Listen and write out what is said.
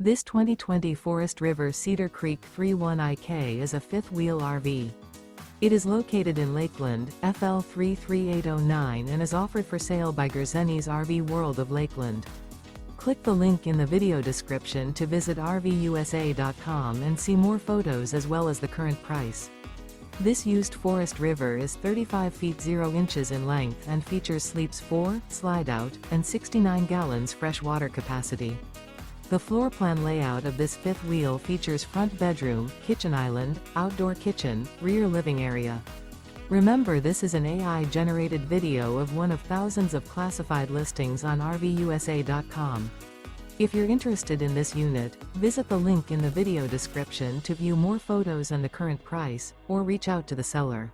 This 2020 Forest River Cedar Creek 31IK is a fifth-wheel RV. It is located in Lakeland, FL 33809 and is offered for sale by Gerzeny's RV World of Lakeland. Click the link in the video description to visit RVUSA.com and see more photos as well as the current price. This used Forest River is 35 feet 0 inches in length and features sleeps 4, slide-out, and 69 gallons fresh water capacity. The floor plan layout of this fifth wheel features front bedroom, kitchen island, outdoor kitchen, rear living area. Remember, this is an AI-generated video of one of thousands of classified listings on RVUSA.com. If you're interested in this unit, visit the link in the video description to view more photos and the current price, or reach out to the seller.